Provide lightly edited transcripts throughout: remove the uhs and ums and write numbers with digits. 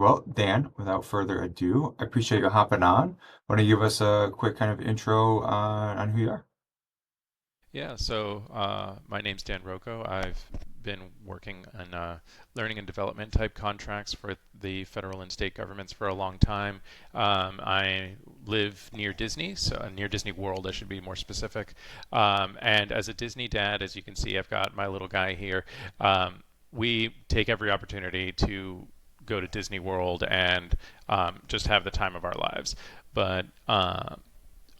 Well, Dan, without further ado, I appreciate you hopping on. Want to give us a quick kind of intro on who you are? My name's Dan Rocco. I've been working on learning and development type contracts for the federal and state governments for a long time. I live near Disney, so near Disney World, I should be more specific. And as a Disney dad, as you can see, I've got my little guy here. We take every opportunity to go to Disney World and just have the time of our lives. But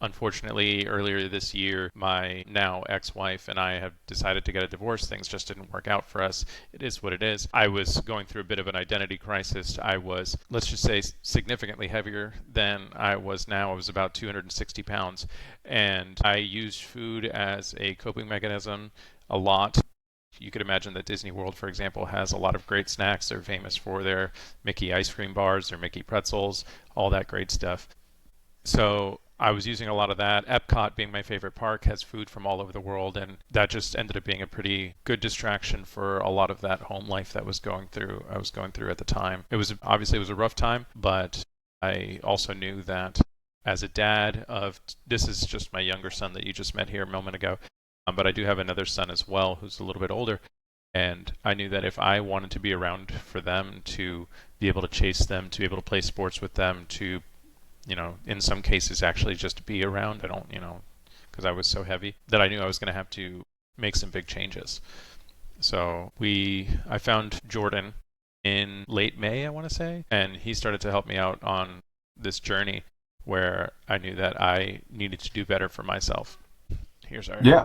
Unfortunately, earlier this year, my now ex wife and I have decided to get a divorce. Things just didn't work out for us. It is what it is. I was going through a bit of an identity crisis. I was, let's just say, significantly heavier than I was now. I was about 260 pounds. And I used food as a coping mechanism a lot. You could imagine that Disney World, for example, has a lot of great snacks. They're famous for their Mickey ice cream bars, their Mickey pretzels, all that great stuff. So I was using a lot of that. Epcot, being my favorite park, has food from all over the world, and that just ended up being a pretty good distraction for a lot of that home life that I was going through at the time. It was a rough time, but I also knew that as a dad of this is just my younger son that you just met here a moment ago, but I do have another son as well who's a little bit older, and I knew that if I wanted to be around for them, to be able to chase them, to be able to play sports with them, to in some cases actually just be around. I don't, because I was so heavy that I knew I was going to have to make some big changes. I found Jordan in late May, I want to say, and he started to help me out on this journey where I knew that I needed to do better for myself. Here's our Yeah,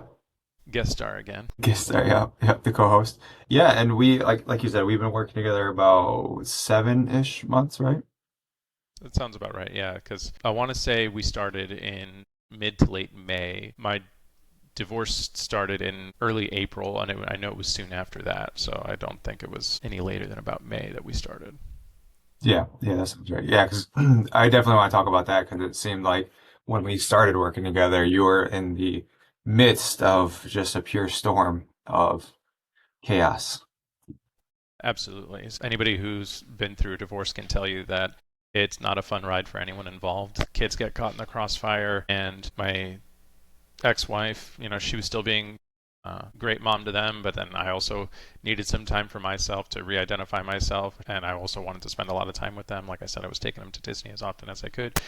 guest star again. guess yeah, yeah, the co-host. Yeah, and we like you said, we've been working together about 7-ish months, right? That sounds about right, yeah, because I want to say we started in mid to late May. My divorce started in early April, and I know it was soon after that, so I don't think it was any later than about May that we started. Yeah, yeah, that sounds right. Yeah, because I definitely want to talk about that because it seemed like when we started working together, you were in the midst of just a pure storm of chaos. Absolutely. Anybody who's been through a divorce can tell you that it's not a fun ride for anyone involved. Kids get caught in the crossfire, and my ex-wife, she was still being a great mom to them, but then I also needed some time for myself to re-identify myself, and I also wanted to spend a lot of time with them. Like I said, I was taking them to Disney as often as I could.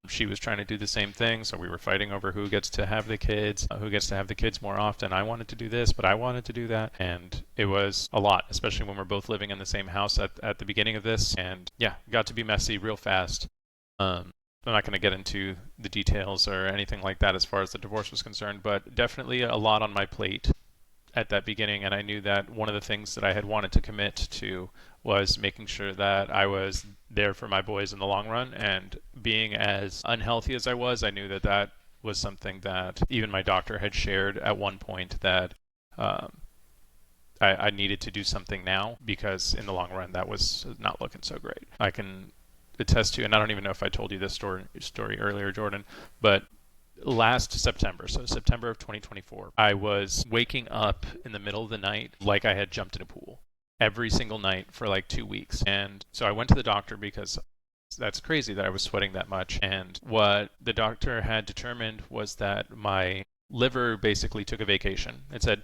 She was trying to do the same thing, so we were fighting over who gets to have the kids, who gets to have the kids more often. I wanted to do this, but I wanted to do that, and it was a lot, especially when we're both living in the same house at the beginning of this. And yeah, got to be messy real fast. I'm not going to get into the details or anything like that as far as the divorce was concerned, but definitely a lot on my plate at that beginning, and I knew that one of the things that I had wanted to commit to was making sure that I was there for my boys in the long run. And being as unhealthy as I was, I knew that that was something that even my doctor had shared at one point, that um, I needed to do something now because in the long run that was not looking so great. I can attest to, and I don't even know if I told you this story earlier, Jordan, but last September, so September of 2024, I was waking up in the middle of the night like I had jumped in a pool every single night for like 2 weeks. And so I went to the doctor because that's crazy that I was sweating that much. And what the doctor had determined was that my liver basically took a vacation. It said,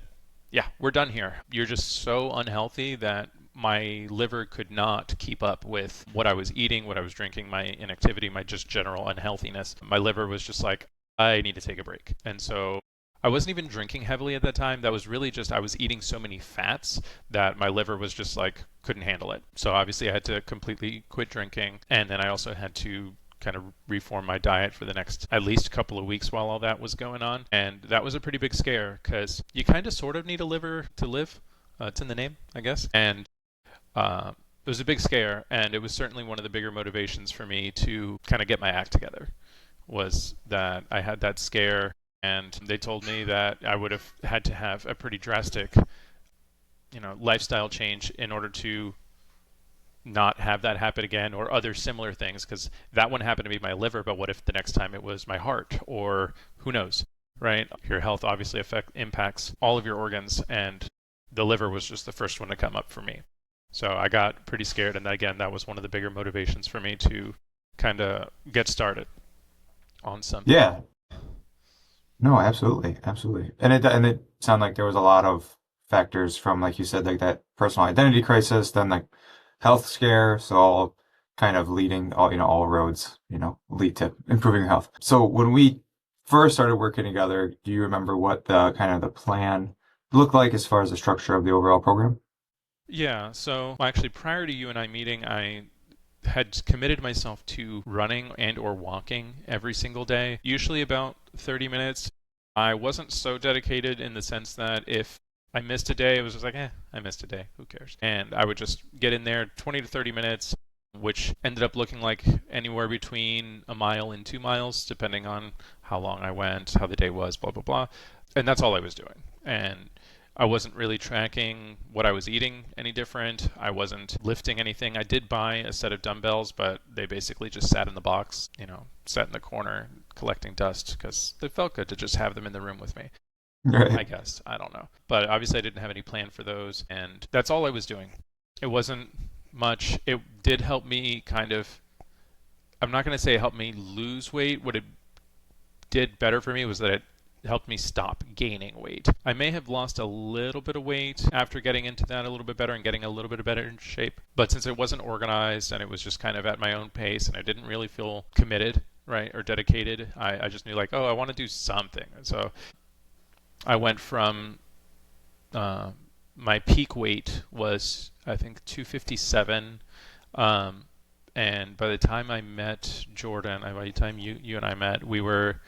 yeah, we're done here. You're just so unhealthy that my liver could not keep up with what I was eating, what I was drinking, my inactivity, my just general unhealthiness. My liver was just like, I need to take a break. And so I wasn't even drinking heavily at that time. That was really just, I was eating so many fats that my liver was just like, couldn't handle it. So obviously I had to completely quit drinking. And then I also had to kind of reform my diet for the next at least couple of weeks while all that was going on. And that was a pretty big scare because you kind of sort of need a liver to live. It's in the name, I guess. And it was a big scare. And it was certainly one of the bigger motivations for me to kind of get my act together, was that I had that scare, and they told me that I would have had to have a pretty drastic, lifestyle change in order to not have that happen again, or other similar things, because that one happened to be my liver, but what if the next time it was my heart, or who knows, right? Your health obviously impacts all of your organs, and the liver was just the first one to come up for me. So I got pretty scared, and again, that was one of the bigger motivations for me to kind of get started on something. Yeah. No, absolutely, absolutely. And it sounded like there was a lot of factors from, like you said, like that personal identity crisis, then like health scare, so all kind of leading all, all roads, lead to improving your health. So when we first started working together, do you remember what the kind of the plan looked like as far as the structure of the overall program? Yeah, so well, actually, prior to you and I meeting, I had committed myself to running and or walking every single day, usually about 30 minutes. I wasn't so dedicated in the sense that if I missed a day, it was just like, I missed a day. Who cares? And I would just get in there 20 to 30 minutes, which ended up looking like anywhere between a mile and 2 miles, depending on how long I went, how the day was, blah, blah, blah. And that's all I was doing. And I wasn't really tracking what I was eating any different. I wasn't lifting anything. I did buy a set of dumbbells, but they basically just sat in the box, sat in the corner collecting dust because it felt good to just have them in the room with me. I Right. guess. I don't know. But obviously, I didn't have any plan for those, and that's all I was doing. It wasn't much. It did help me kind of. I'm not going to say it helped me lose weight. What it did better for me was that it helped me stop gaining weight. I may have lost a little bit of weight after getting into that a little bit better and getting a little bit better in shape. But since it wasn't organized and it was just kind of at my own pace and I didn't really feel committed, right, or dedicated, I just knew like, oh, I want to do something. And so I went from uh, my peak weight was I think 257. Um, and by the time I met Jordan, by the time you and I met, we were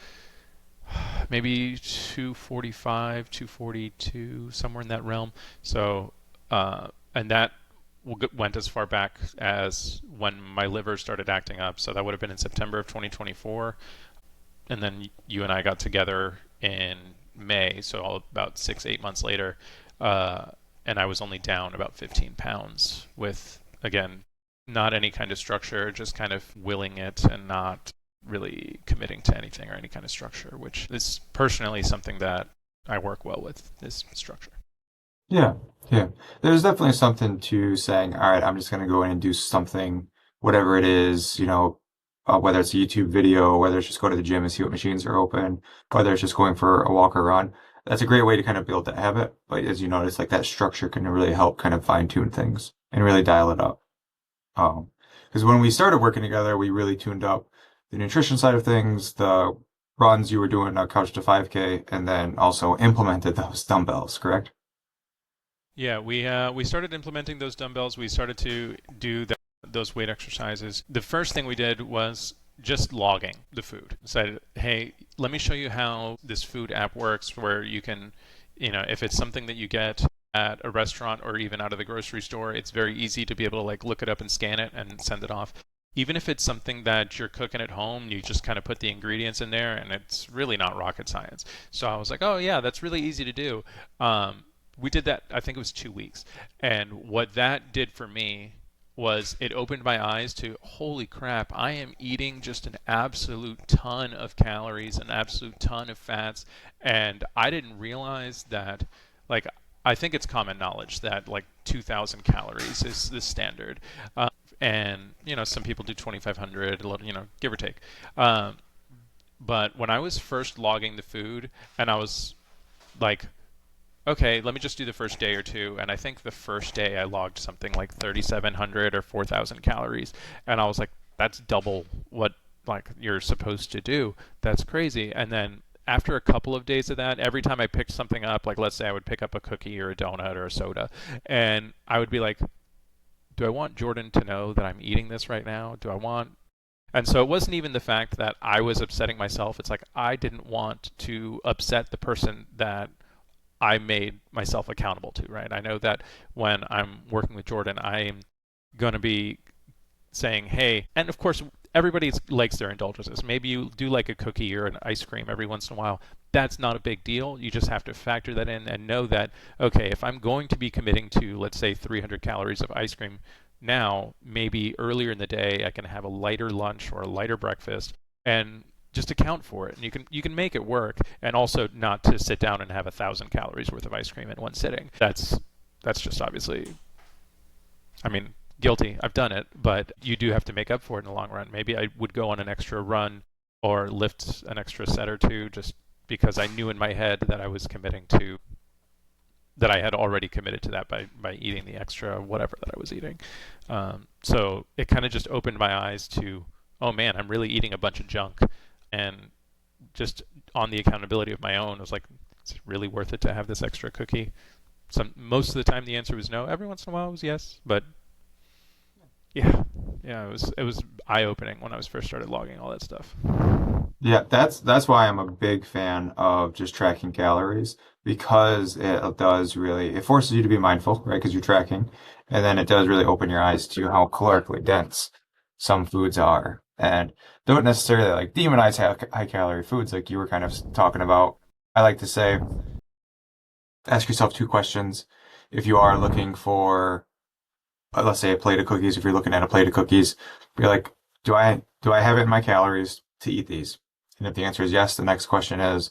maybe 245, 242, somewhere in that realm. So, and that went as far back as when my liver started acting up. So that would have been in September of 2024. And then you and I got together in May, so all about 6, 8 months later. Uh, and I was only down about 15 pounds with, again, not any kind of structure, just kind of willing it and not really committing to anything or any kind of structure, which is personally something that I work well with, is structure. Yeah, yeah. There's definitely something to saying, all right, I'm just going to go in and do something, whatever it is, whether it's a YouTube video, whether it's just go to the gym and see what machines are open, whether it's just going for a walk or run. That's a great way to kind of build that habit. But as you notice, like that structure can really help kind of fine tune things and really dial it up. Because when we started working together, we really tuned up the nutrition side of things, the runs you were doing, couch to 5K, and then also implemented those dumbbells, correct? Yeah, we started implementing those dumbbells. We started to do those weight exercises. The first thing we did was just logging the food. Said, hey, let me show you how this food app works, where you can, if it's something that you get at a restaurant or even out of the grocery store, it's very easy to be able to like look it up and scan it and send it off. Even if it's something that you're cooking at home, you just kind of put the ingredients in there, and it's really not rocket science. So I was like, oh yeah, that's really easy to do. We did that, I think it was 2 weeks. And what that did for me was it opened my eyes to holy crap, I am eating just an absolute ton of calories, an absolute ton of fats. And I didn't realize that, like, I think it's common knowledge that like 2,000 calories is the standard. And, some people do 2,500, give or take. Um, but when I was first logging the food and I was like, okay, let me just do the first day or two. And I think the first day I logged something like 3,700 or 4,000 calories. And I was like, that's double what like you're supposed to do. That's crazy. And then after a couple of days of that, every time I picked something up, like let's say I would pick up a cookie or a donut or a soda, and I would be like, do I want Jordan to know that I'm eating this right now? Do I want and so it wasn't even the fact that I was upsetting myself. It's like I didn't want to upset the person that I made myself accountable to, right? I know that when I'm working with Jordan, I'm going to be saying, hey, and of course, everybody likes their indulgences. Maybe you do like a cookie or an ice cream every once in a while. That's not a big deal. You just have to factor that in and know that, okay, if I'm going to be committing to, let's say, 300 calories of ice cream now, maybe earlier in the day, I can have a lighter lunch or a lighter breakfast and just account for it. And you can make it work, and also not to sit down and have 1,000 calories worth of ice cream in one sitting. That's just obviously I mean, guilty. I've done it, but you do have to make up for it in the long run. Maybe I would go on an extra run or lift an extra set or two just because I knew in my head that I was committing to that I had already committed to that by eating the extra whatever that I was eating. So it kind of just opened my eyes to, oh man, I'm really eating a bunch of junk. And just on the accountability of my own, I was like, is it really worth it to have this extra cookie? Most of the time the answer was no. Every once in a while it was yes. But yeah, yeah, it was eye opening when I was first started logging all that stuff. Yeah, that's why I'm a big fan of just tracking calories because it does really it forces you to be mindful, right? Because you're tracking, and then it does really open your eyes to how calorically dense some foods are, and don't necessarily like demonize high calorie foods like you were kind of talking about. I like to say, ask yourself two questions. If you are looking for, let's say, a plate of cookies, if you're looking at a plate of cookies, be like, do I have it in my calories to eat these? And if the answer is yes, the next question is,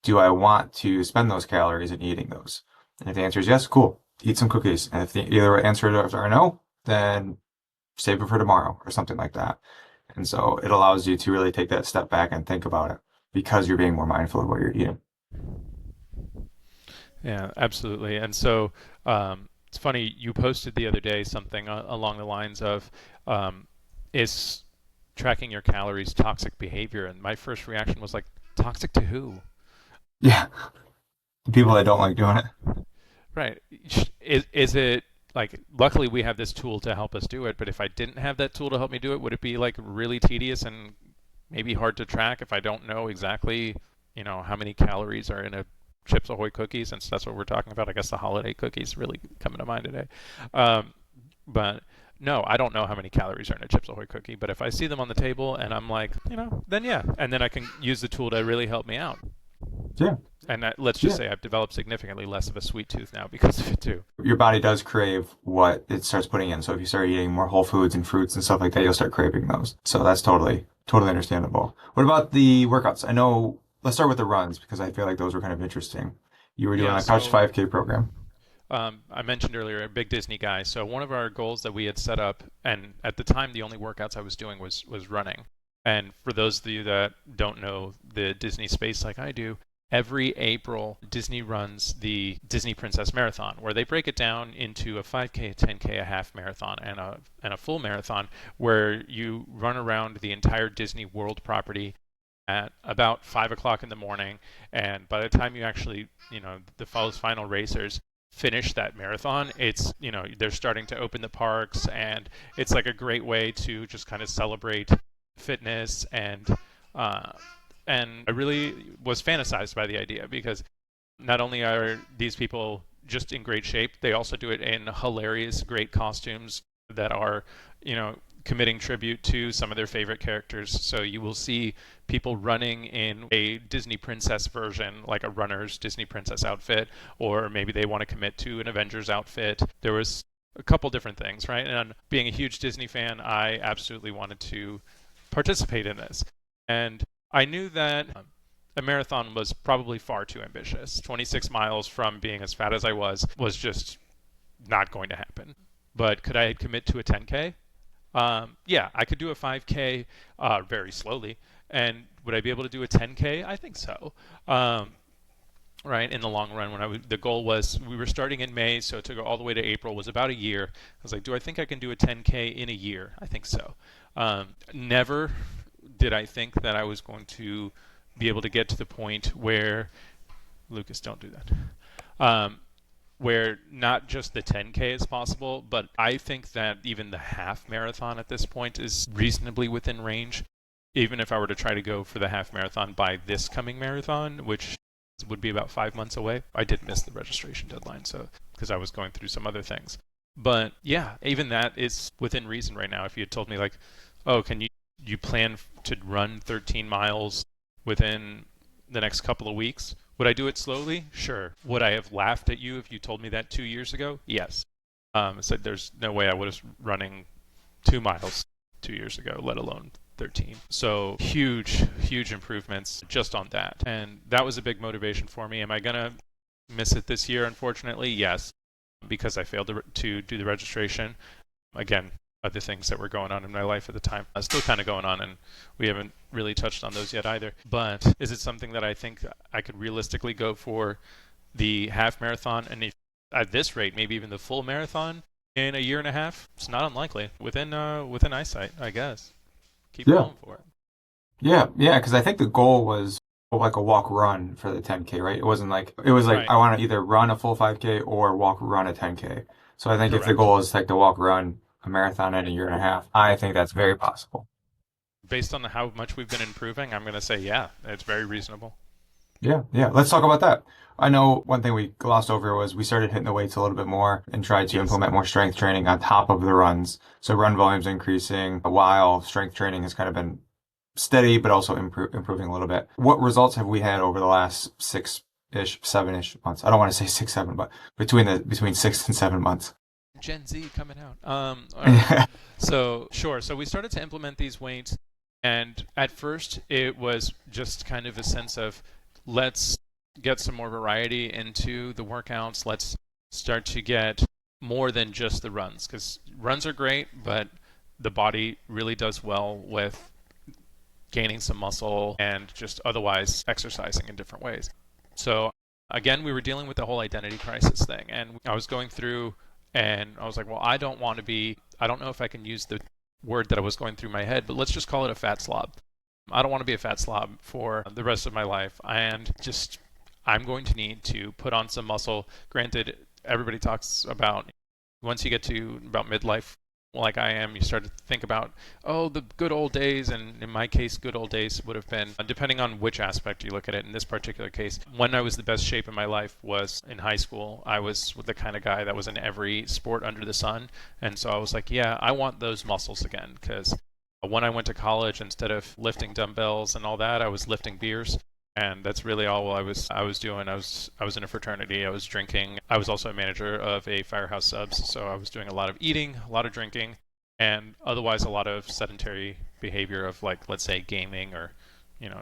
do I want to spend those calories in eating those? And if the answer is yes, cool, eat some cookies. And if the either answer are no, then save it for tomorrow or something like that. And so it allows you to really take that step back and think about it because you're being more mindful of what you're eating. Yeah, absolutely. And so it's funny, you posted the other day something along the lines of, is tracking your calories toxic behavior? And my first reaction was like, toxic to who? Yeah, the people that don't like doing it. Right. Is it like, luckily we have this tool to help us do it, but if I didn't have that tool to help me do it, would it be like really tedious and maybe hard to track if I don't know exactly, how many calories are in a Chips Ahoy cookie, since that's what we're talking about. I guess the holiday cookies really coming to mind today. Um, but no, I don't know how many calories are in a Chips Ahoy cookie, but if I see them on the table and I'm like, then yeah, and then I can use the tool to really help me out. Yeah, And let's just yeah. say I've developed significantly less of a sweet tooth now because of it too. Your body does crave what it starts putting in. So if you start eating more whole foods and fruits and stuff like that, you'll start craving those. So that's totally understandable. What about the workouts? I know, let's start with the runs because I feel like those were kind of interesting. You were doing Yeah, a Couch so 5K program. I mentioned earlier a big Disney guy. So one of our goals that we had set up, and at the time the only workouts I was doing was running. And for those of you that don't know the Disney space like I do, every April Disney runs the Disney Princess Marathon, where they break it down into a 5K, a 10K, a half marathon, and a full marathon, where you run around the entire Disney World property at about 5 o'clock in the morning, and by the time you actually, the final racers finish that marathon, it's, they're starting to open the parks, and it's like a great way to just kind of celebrate fitness. And I really was fantasized by the idea because not only are these people just in great shape, they also do it in hilarious, great costumes that are, committing tribute to some of their favorite characters. So you will see people running in a Disney princess version, like a runner's Disney princess outfit, or maybe they want to commit to an Avengers outfit. There was a couple different things, right? And being a huge Disney fan, I absolutely wanted to participate in this. And I knew that a marathon was probably far too ambitious. 26 miles from being as fat as I was just not going to happen. But could I commit to a 10K? Yeah, I could do a 5K very slowly. And would I be able to do a 10K? I think so. Right, in the long run, the goal was, we were starting in May, so to go all the way to April was about a year. I was like, do I think I can do a 10K in a year? I think so. Never did I think that I was going to be able to get to the point where, Lucas, don't do that. Where not just the 10K is possible, but I think that even the half marathon at this point is reasonably within range. Even if I were to try to go for the half marathon by this coming marathon, which would be about 5 months away. I did miss the registration deadline, so because I was going through some other things. But yeah, even that is within reason right now. If you had told me like, oh, can you plan to run 13 miles within the next couple of weeks? Would I do it slowly? Sure. Would I have laughed at you if you told me that 2 years ago? Yes. So there's no way I would have running 2 miles 2 years ago, let alone 13. So huge improvements just on that. And that was a big motivation for me. Am I going to miss it this year? Unfortunately, yes, because I failed to do the registration. Again, other things that were going on in my life at the time, still kind of going on, and we haven't really touched on those yet either. But is it something that I think I could realistically go for the half marathon, and if, at this rate, maybe even the full marathon in a year and a half? It's not unlikely. Within eyesight, I guess. Keep Yeah. going for it. Yeah. Yeah. Because I think the goal was like a walk run for the 10K, right? It wasn't like, it was like, Right. I want to either run a full 5K or walk run a 10K. So I think if the Correct. goal is like to walk run a marathon in a year and a half, I think that's very possible. Based on how much we've been improving, I'm going to say, yeah, it's very reasonable. Yeah. Yeah. Let's talk about that. I know one thing we glossed over was we started hitting the weights a little bit more and tried to Yes. implement more strength training on top of the runs. So run volumes increasing while strength training has kind of been steady, but also improving a little bit. What results have we had over the last 6-ish, 7-ish months? I don't want to say 6, 7, but between 6 and 7 months. Gen Z coming out. All right. So sure. So we started to implement these weights, and at first it was just kind of a sense of let's get some more variety into the workouts. Let's start to get more than just the runs, because runs are great, but the body really does well with gaining some muscle and just otherwise exercising in different ways. So again, we were dealing with the whole identity crisis thing, and I was going through, and I was like, well, I don't want to be, I don't know if I can use the word that I was going through my head, but let's just call it a fat slob. I don't want to be a fat slob for the rest of my life, and just I'm going to need to put on some muscle. Granted, everybody talks about once you get to about midlife, like I am, you start to think about, oh, the good old days. And in my case, good old days would have been, depending on which aspect you look at it. In this particular case, when I was the best shape in my life was in high school. I was the kind of guy that was in every sport under the sun. And so I was like, yeah, I want those muscles again. Because when I went to college, instead of lifting dumbbells and all that, I was lifting beers, and that's really all I was doing. I was in a fraternity. I was drinking. I was also a manager of a firehouse subs, so I was doing a lot of eating, a lot of drinking, and otherwise a lot of sedentary behavior of, like, let's say gaming, or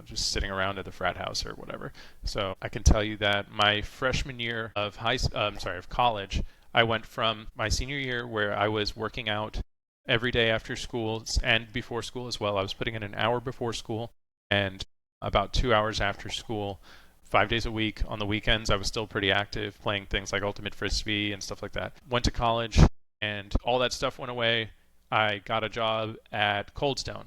just sitting around at the frat house or whatever. So I can tell you that my freshman year of of college, I went from my senior year where I was working out every day after school and before school as well. I was putting in an hour before school and about 2 hours after school, 5 days a week. On the weekends, I was still pretty active, playing things like Ultimate Frisbee and stuff like that. Went to college, and all that stuff went away. I got a job at Cold Stone,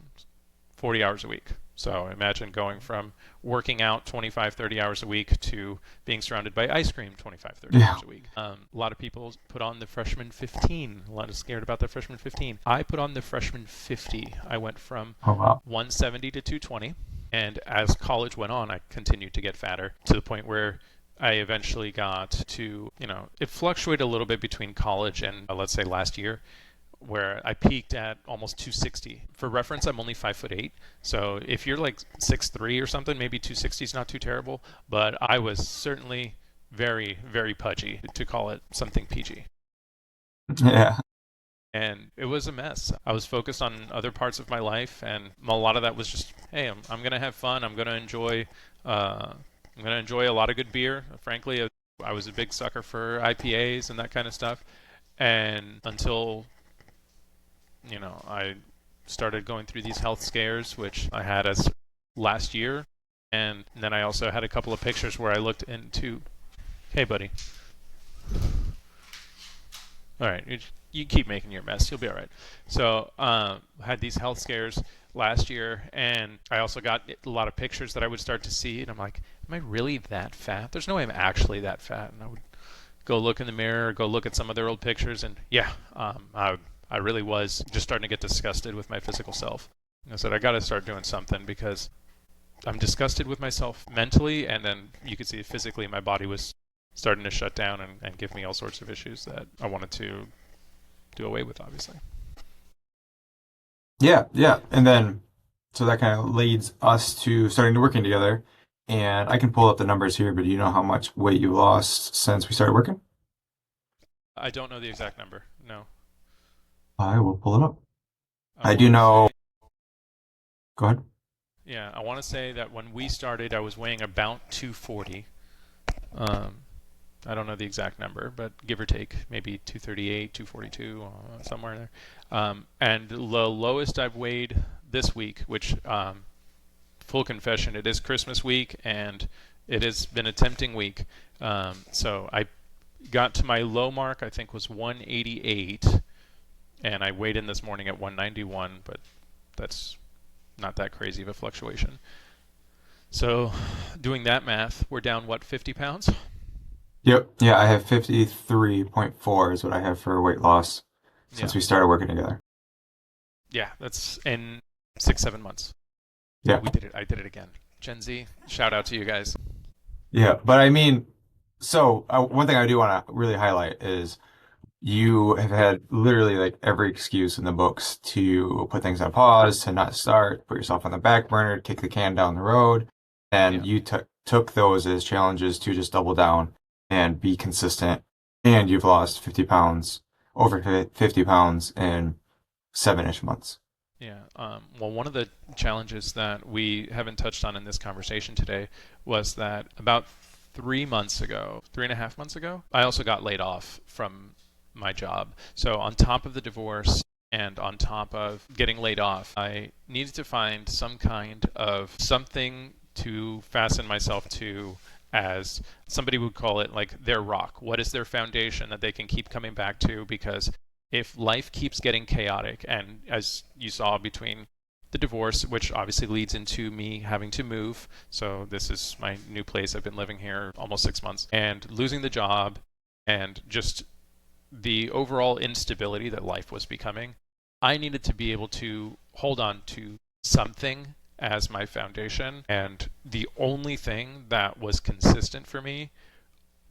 40 hours a week. So imagine going from working out 25, 30 hours a week to being surrounded by ice cream 25, 30 Yeah. hours a week. A lot of people put on the freshman 15. A lot of scared about the freshman 15. I put on the freshman 50. I went from Oh, wow. 170 to 220. And as college went on, I continued to get fatter to the point where I eventually got to, it fluctuated a little bit between college and, let's say, last year, where I peaked at almost 260. For reference, I'm only 5'8". So if you're like 6'3" or something, maybe 260 is not too terrible. But I was certainly very, very pudgy, to call it something PG. Yeah. And it was a mess. I was focused on other parts of my life, and a lot of that was just, hey, I'm gonna have fun. I'm gonna enjoy a lot of good beer. Frankly, I was a big sucker for IPAs and that kind of stuff. And until I started going through these health scares, which I had as last year, and then I also had a couple of pictures where I looked into. Hey, buddy. All right, you keep making your mess. You'll be all right. So, had these health scares last year, and I also got a lot of pictures that I would start to see, and I'm like, am I really that fat? There's no way I'm actually that fat. And I would go look in the mirror, go look at some of their old pictures, and yeah, I really was just starting to get disgusted with my physical self. And I said, I got to start doing something, because I'm disgusted with myself mentally, and then you could see physically my body was starting to shut down and give me all sorts of issues that I wanted to do away with, obviously. Yeah. Yeah. And then, so that kind of leads us to starting to working together. And I can pull up the numbers here, but do you know how much weight you lost since we started working? I don't know the exact number. No. I will pull it up. I I do want to know. say, Go ahead. yeah, I want to say that when we started, I was weighing about 240. Um, I don't know the exact number, but give or take, maybe 238, 242, somewhere there. And the lowest I've weighed this week, which, full confession, it is Christmas week and it has been a tempting week. So I got to my low mark, I think was 188, and I weighed in this morning at 191, but that's not that crazy of a fluctuation. So doing that math, we're down, what, 50 pounds? Yep. Yeah, I have 53.4 is what I have for weight loss Yeah. since we started working together. Yeah, that's in 6, 7 months. Yeah. We did it. I did it again. Gen Z, shout out to you guys. Yeah. But I mean, so one thing I do want to really highlight is you have had literally like every excuse in the books to put things on pause, to not start, put yourself on the back burner, kick the can down the road. And Yeah. you took those as challenges to just double down and be consistent. And you've lost 50 pounds, over 50 pounds in 7-ish months. Yeah. Well, one of the challenges that we haven't touched on in this conversation today was that about 3 months ago, 3.5 months ago, I also got laid off from my job. So, on top of the divorce and on top of getting laid off, I needed to find some kind of something to fasten myself to, as somebody would call it, like their rock. What is their foundation that they can keep coming back to? Because if life keeps getting chaotic, and as you saw between the divorce, which obviously leads into me having to move, so this is my new place. I've been living here almost 6 months, and losing the job, and just the overall instability that life was becoming, I needed to be able to hold on to something as my foundation. And the only thing that was consistent for me,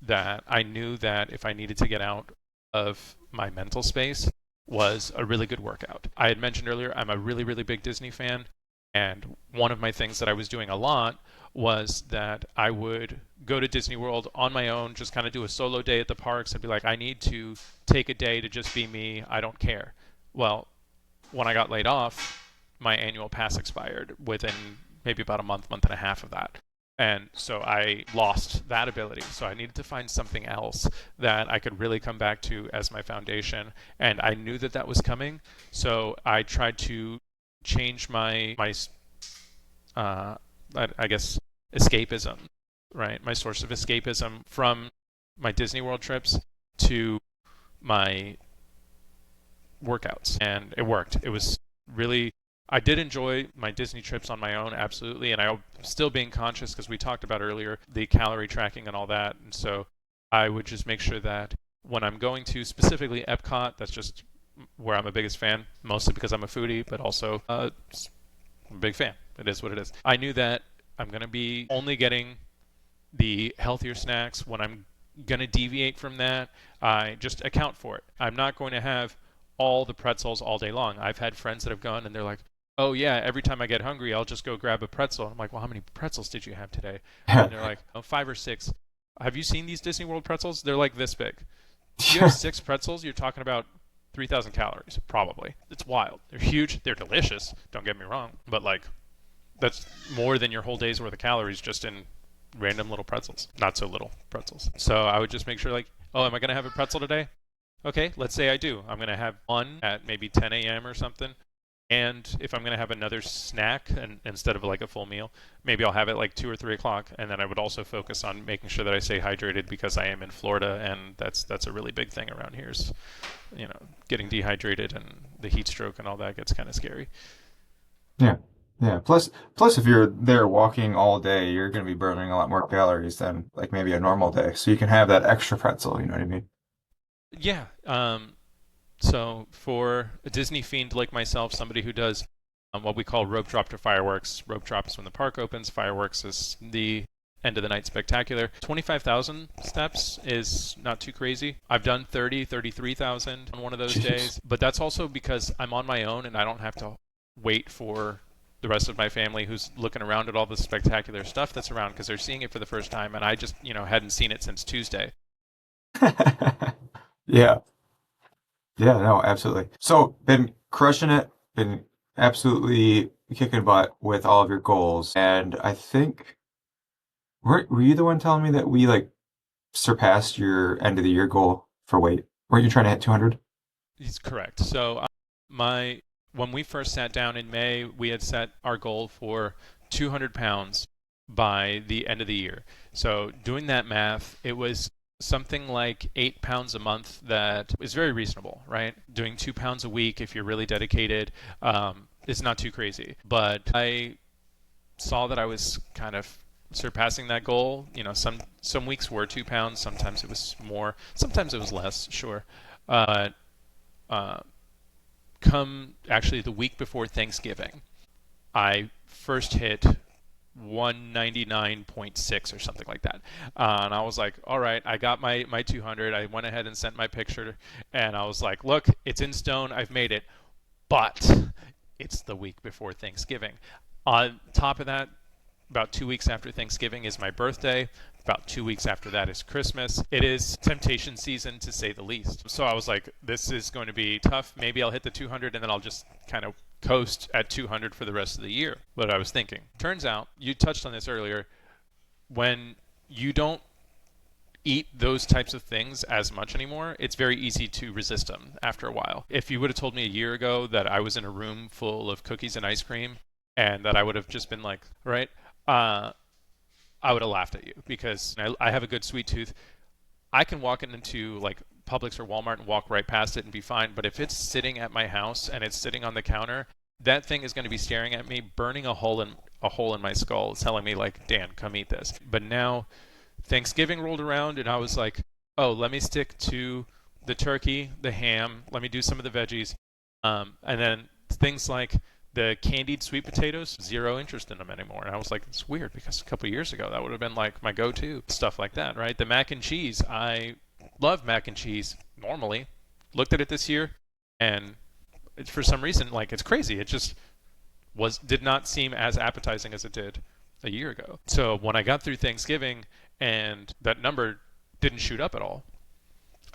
that I knew that if I needed to get out of my mental space, was a really good workout. I had mentioned earlier, I'm a really, really big Disney fan. And one of my things that I was doing a lot was that I would go to Disney World on my own, just kind of do a solo day at the parks and be like, I need to take a day to just be me. I don't care. Well, when I got laid off, my annual pass expired within maybe about a month, month and a half of that. And so I lost that ability. So I needed to find something else that I could really come back to as my foundation. And I knew that that was coming. So I tried to change my I guess escapism, right? My source of escapism from my Disney World trips to my workouts, and it worked. It was really, I did enjoy my Disney trips on my own, absolutely, and I'm still being conscious because we talked about earlier the calorie tracking and all that, and so I would just make sure that when I'm going to specifically Epcot, that's just where I'm a biggest fan, mostly because I'm a foodie, but also I'm a big fan. It is what it is. I knew that I'm going to be only getting the healthier snacks. When I'm going to deviate from that, I just account for it. I'm not going to have all the pretzels all day long. I've had friends that have gone and they're like, oh yeah, every time I get hungry, I'll just go grab a pretzel. I'm like, well, how many pretzels did you have today? And they're like, oh, 5 or 6. Have you seen these Disney World pretzels? They're like this big. If you have 6 pretzels, you're talking about 3,000 calories, probably. It's wild. They're huge. They're delicious. Don't get me wrong. But like, that's more than your whole day's worth of calories just in random little pretzels. Not so little pretzels. So I would just make sure, like, oh, am I going to have a pretzel today? Okay, let's say I do. I'm going to have one at maybe 10 a.m. or something. And if I'm going to have another snack and instead of like a full meal, maybe I'll have it like 2 or 3 o'clock. And then I would also focus on making sure that I stay hydrated because I am in Florida, and that's a really big thing around here is, getting dehydrated, and the heat stroke and all that gets kind of scary. Yeah. Yeah. Plus, if you're there walking all day, you're going to be burning a lot more calories than like maybe a normal day. So you can have that extra pretzel, you know what I mean? Yeah. So for a Disney fiend like myself, somebody who does what we call rope drop to fireworks. Rope drop is when the park opens. Fireworks is the end of the night spectacular. 25,000 steps is not too crazy. I've done 30, 33,000 on one of those Jesus. days, but that's also because I'm on my own and I don't have to wait for the rest of my family who's looking around at all the spectacular stuff that's around because they're seeing it for the first time, and I just, hadn't seen it since Tuesday. Yeah. Yeah, no, absolutely. So, been crushing it, been absolutely kicking butt with all of your goals. And I think, were you the one telling me that we like surpassed your end of the year goal for weight. Weren't you trying to hit 200? He's correct. So my when we first sat down in May, we had set our goal for 200 pounds by the end of the year. So doing that math, it was something like 8 pounds a month. That is very reasonable, right? Doing 2 pounds a week if you're really dedicated is not too crazy. But I saw that I was kind of surpassing that goal. You know, some weeks were 2 pounds, sometimes it was more, sometimes it was less. Sure. Uh, uh, Come actually the week before Thanksgiving, I first hit 199.6 or something like that. And I was like, all right, I got my 200. I went ahead and sent my picture, and I was like, look, it's in stone. I've made it. But it's the week before Thanksgiving. On top of that, about 2 weeks after Thanksgiving is my birthday. About 2 weeks after that is Christmas. It is temptation season, to say the least. So I was like, this is going to be tough. Maybe I'll hit the 200 and then I'll just kind of coast at 200 for the rest of the year. What I was thinking. Turns out, you touched on this earlier, when you don't eat those types of things as much anymore, it's very easy to resist them after a while. If you would have told me a year ago that I was in a room full of cookies and ice cream and that I would have just been like, right, uh, I would have laughed at you, because I have a good sweet tooth. I can walk into like Publix or Walmart and walk right past it and be fine. But if it's sitting at my house and it's sitting on the counter, that thing is going to be staring at me, burning a hole in my skull, telling me like, Dan, come eat this. But now Thanksgiving rolled around and I was like, oh, let me stick to the turkey, the ham. Let me do some of the veggies, and then things like the candied sweet potatoes, zero interest in them anymore. And I was like, it's weird, because a couple years ago that would have been like my go-to stuff like that, right? The mac and cheese, I love mac and cheese normally. Looked at it this year, and for some reason, like, it's crazy. It just did not seem as appetizing as it did a year ago. So when I got through Thanksgiving and that number didn't shoot up at all,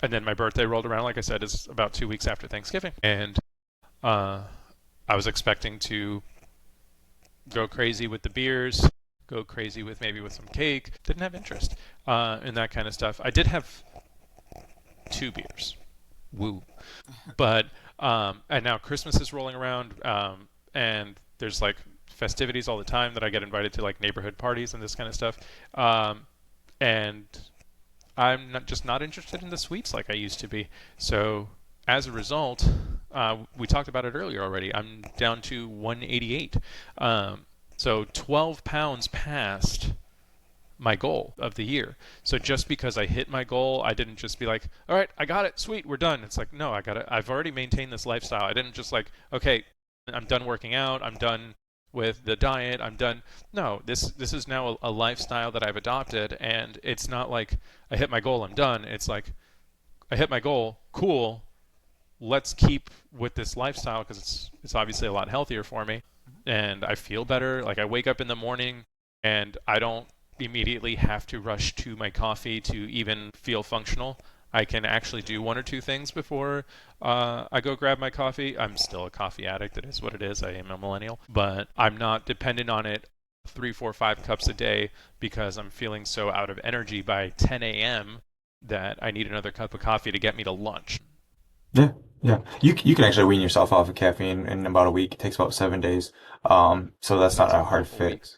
and then my birthday rolled around, like I said, is about 2 weeks after Thanksgiving, and uh, I was expecting to go crazy with the beers, go crazy with maybe with some cake. Didn't have interest in that kind of stuff. I did have 2 beers. Woo. But and now Christmas is rolling around, and there's like festivities all the time that I get invited to, like neighborhood parties and this kind of stuff. And I'm not interested in the sweets like I used to be. So as a result, we talked about it earlier already. I'm down to 188. So 12 pounds past my goal of the year. So just because I hit my goal, I didn't just be like, all right, I got it, sweet, we're done. It's like, no, I've already maintained this lifestyle. I didn't just like, okay, I'm done working out, I'm done with the diet, I'm done. No, this is now a lifestyle that I've adopted, and it's not like I hit my goal, I'm done. It's like, I hit my goal, cool, let's keep with this lifestyle, because it's obviously a lot healthier for me, and I feel better. Like, I wake up in the morning and I don't immediately have to rush to my coffee to even feel functional. I can actually do one or two things before I go grab my coffee. I'm still a coffee addict. It is what it is. I am a millennial, but I'm not dependent on it 3, 4, 5 cups a day, because I'm feeling so out of energy by 10 a.m. that I need another cup of coffee to get me to lunch. Yeah, yeah. You can actually wean yourself off of caffeine in about a week. It takes about 7 days. So that's not That's a a hard couple fix. weeks.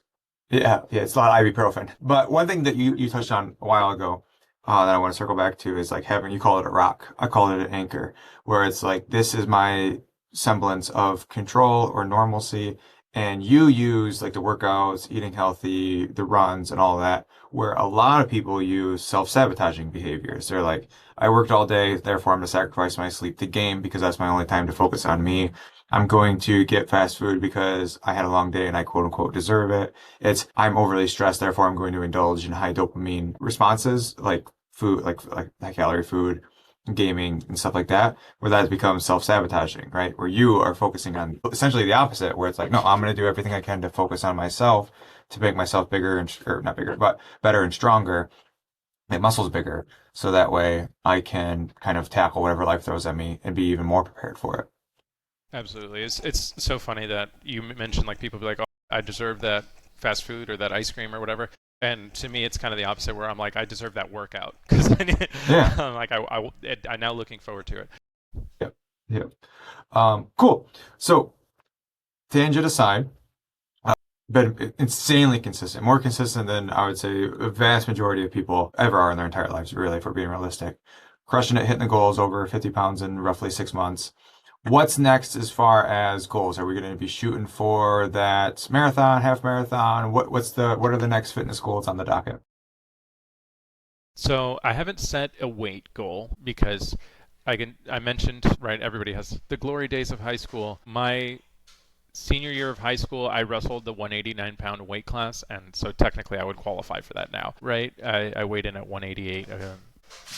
Yeah, it's a lot of ibuprofen. But one thing that you touched on a while ago, that I want to circle back to is like having, you call it a rock. I call it an anchor, where it's like, this is my semblance of control or normalcy. And you use like the workouts, eating healthy, the runs and all that, where a lot of people use self-sabotaging behaviors. They're like, I worked all day, therefore I'm going to sacrifice my sleep to game because that's my only time to focus on me. I'm going to get fast food because I had a long day and I quote unquote deserve it. It's, I'm overly stressed, therefore I'm going to indulge in high dopamine responses like food, like high calorie food, gaming and stuff like that, where that becomes self-sabotaging, right? Where you are focusing on essentially the opposite, where it's like, no, I'm going to do everything I can to focus on myself to make myself bigger and, or not bigger, but better and stronger, make muscles bigger. So that way I can kind of tackle whatever life throws at me and be even more prepared for it. Absolutely. It's so funny that you mentioned like people be like, oh, I deserve that fast food or that ice cream or whatever. And to me, it's kind of the opposite, where I'm like, I deserve that workout because Yeah. I'm like, I'm now looking forward to it. Yep. Yep. Cool. So tangent aside, been insanely consistent, more consistent than I would say a vast majority of people ever are in their entire lives, really, if we're being realistic. Crushing it, hitting the goals over 50 pounds in roughly 6 months. What's next as far as goals? Are we going to be shooting for that marathon, half marathon? What are the next fitness goals on the docket? So I haven't set a weight goal because I mentioned, right, everybody has the glory days of high school. My senior year of high school, I wrestled the 189-pound weight class, and so technically I would qualify for that now, right? I weighed in at 188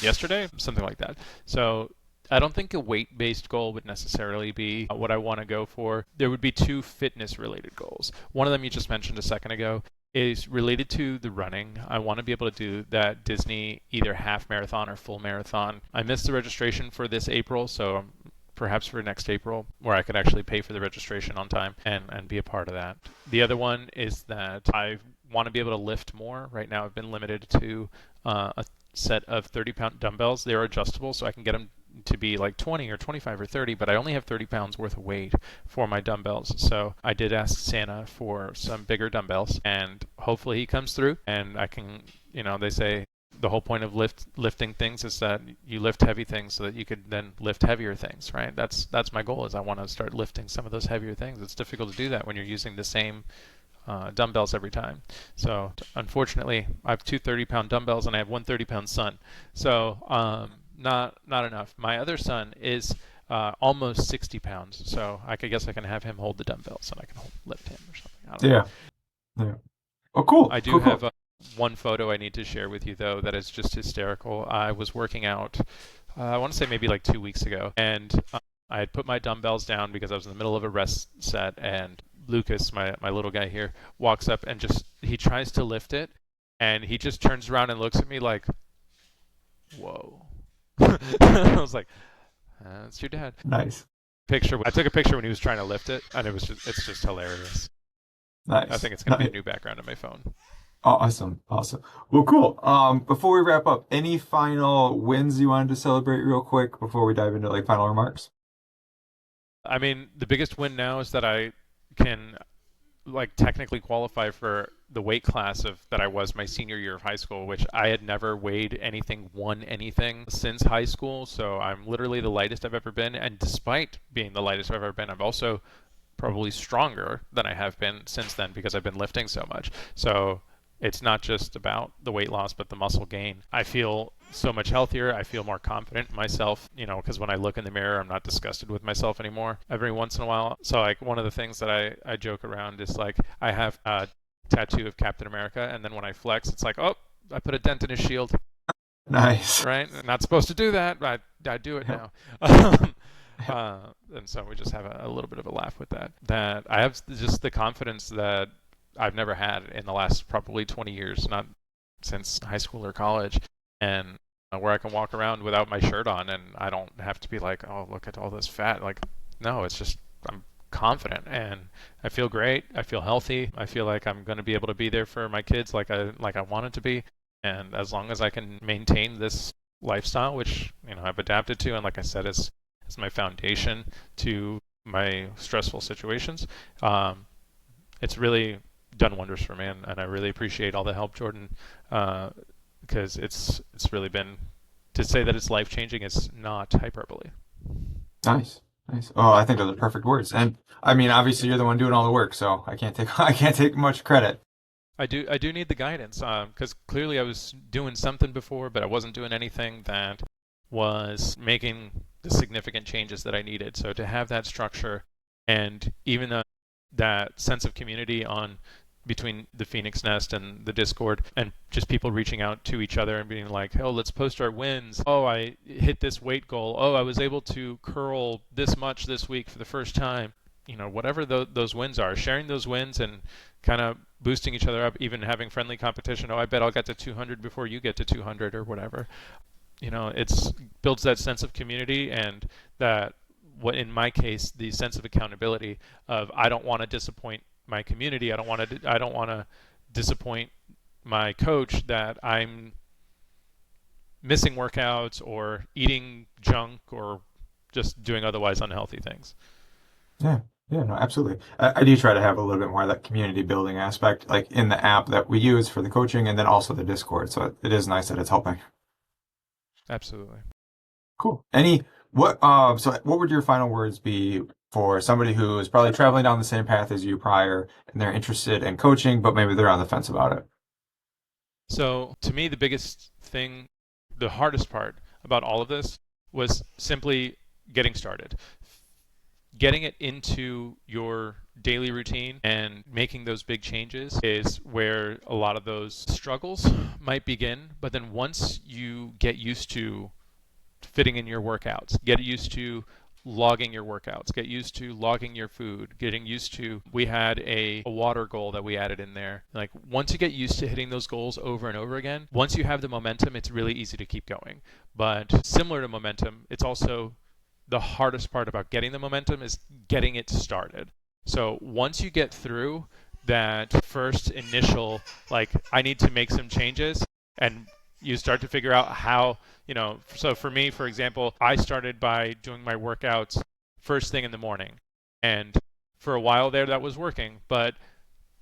yesterday, something like that. So I don't think a weight-based goal would necessarily be what I want to go for. There would be two fitness-related goals. One of them you just mentioned a second ago is related to the running. I want to be able to do that Disney either half marathon or full marathon. I missed the registration for this April, so perhaps for next April, where I could actually pay for the registration on time and be a part of that. The other one is that I want to be able to lift more. Right now, I've been limited to a set of 30-pound dumbbells. They're adjustable, so I can get them to be like 20 or 25 or 30, but I only have 30 pounds worth of weight for my dumbbells. So I did ask Santa for some bigger dumbbells, and hopefully he comes through and I can, they say the whole point of lifting things is that you lift heavy things so that you could then lift heavier things, right? That's my goal, is I want to start lifting some of those heavier things. It's difficult to do that when you're using the same dumbbells every time. So unfortunately, I have two 30-pound dumbbells and I have one 30-pound son. So not enough. My other son is almost 60 pounds, so guess I can have him hold the dumbbells and I can lift him or something. I don't know. Yeah. Yeah. Oh, cool. I do Cool, have cool. one photo I need to share with you, though, that is just hysterical. I was working out, I want to say maybe like 2 weeks ago, and I had put my dumbbells down because I was in the middle of a rest set, and Lucas, my little guy here, walks up and he tries to lift it, and he just turns around and looks at me like, whoa. I was like, that's your dad. Nice. I took a picture when he was trying to lift it, and it's just hilarious. I Nice. think it's going to be a new background on my phone. Awesome. Awesome. Well, cool. Before we wrap up, any final wins you wanted to celebrate real quick before we dive into like final remarks? I mean, the biggest win now is that I can like technically qualify for the weight class of that I was my senior year of high school, which I had never weighed anything, won anything since high school. So I'm literally the lightest I've ever been, and despite being the lightest I've ever been, I'm also probably stronger than I have been since then because I've been lifting so much. So it's not just about the weight loss, but the muscle gain. I feel so much healthier. I feel more confident in myself, because when I look in the mirror, I'm not disgusted with myself anymore every once in a while. So, like, one of the things that I joke around is, like, I have a tattoo of Captain America, and then when I flex, it's like, oh, I put a dent in his shield, Nice. right? I'm not supposed to do that, but I do it Yep. now. Yep. And so we just have a little bit of a laugh with that. That I have just the confidence that I've never had in the last probably 20 years, not since high school or college, and where I can walk around without my shirt on and I don't have to be like, oh, look at all this fat. Like, no, it's just I'm confident and I feel great. I feel healthy. I feel like I'm going to be able to be there for my kids like I wanted to be. And as long as I can maintain this lifestyle, which I've adapted to, and like I said, is my foundation to my stressful situations. It's really done wonders for me, and I really appreciate all the help, Jordan, because it's really been, to say that it's life changing is not hyperbole. Nice. Nice. Oh, I think those are perfect words. And I mean, obviously you're the one doing all the work, so I can't take I can't take much credit. I do need the guidance because clearly I was doing something before, but I wasn't doing anything that was making the significant changes that I needed. So to have that structure and even that sense of community on between the Phoenix Nest and the Discord, and just people reaching out to each other and being like, oh, let's post our wins. Oh, I hit this weight goal. Oh, I was able to curl this much this week for the first time. Whatever those wins are, sharing those wins and kind of boosting each other up, even having friendly competition. Oh, I bet I'll get to 200 before you get to 200 or whatever. It's builds that sense of community and that, what in my case, the sense of accountability of I don't want to disappoint my community. I don't want to disappoint my coach that I'm missing workouts or eating junk or just doing otherwise unhealthy things. Yeah. Yeah, no, absolutely. I do try to have a little bit more of that community building aspect, like in the app that we use for the coaching and then also the Discord. So it is nice that it's helping. Absolutely. Cool. So what would your final words be for somebody who is probably traveling down the same path as you prior and they're interested in coaching, but maybe they're on the fence about it? So, to me, the biggest thing, the hardest part about all of this was simply getting started. Getting it into your daily routine and making those big changes is where a lot of those struggles might begin. But then once you get used to fitting in your workouts, get used to logging your workouts, get used to logging your food, getting used to, we had a water goal that we added in there. Like once you get used to hitting those goals over and over again, once you have the momentum, it's really easy to keep going. But similar to momentum, it's also the hardest part about getting the momentum is getting it started. So once you get through that first initial, like, I need to make some changes, and you start to figure out how, so for me, for example, I started by doing my workouts first thing in the morning. And for a while there, that was working, but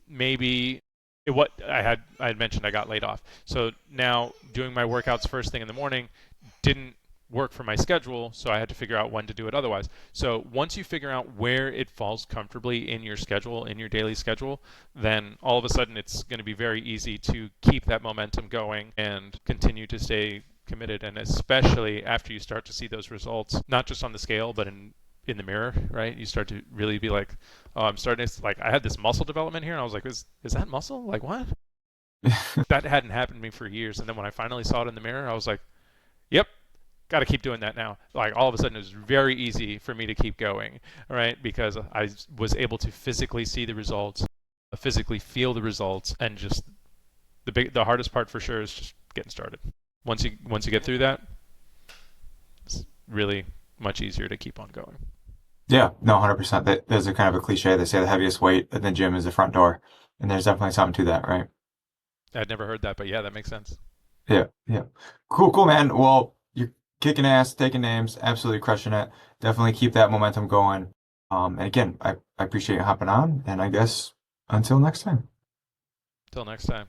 maybe what I had mentioned I got laid off. So now doing my workouts first thing in the morning didn't work for my schedule, so I had to figure out when to do it otherwise. So once you figure out where it falls comfortably in your schedule, in your daily schedule, then all of a sudden it's going to be very easy to keep that momentum going and continue to stay committed. And especially after you start to see those results, not just on the scale, but in the mirror, right? You start to really be like, oh, I'm starting to, like, I had this muscle development here, and I was like, is that muscle? Like, what? That hadn't happened to me for years. And then when I finally saw it in the mirror, I was like, yep, got to keep doing that now. Like all of a sudden, it was very easy for me to keep going, right? Because I was able to physically see the results, physically feel the results, and just the hardest part for sure is just getting started. Once you get through that, it's really much easier to keep on going. Yeah, no, 100%. There's a kind of a cliche. They say the heaviest weight in the gym is the front door. And there's definitely something to that, right? I'd never heard that, but yeah, that makes sense. Yeah, yeah. Cool, cool, man. Well, you're kicking ass, taking names, absolutely crushing it. Definitely keep that momentum going. And again, I appreciate you hopping on, and I guess until next time. Till next time.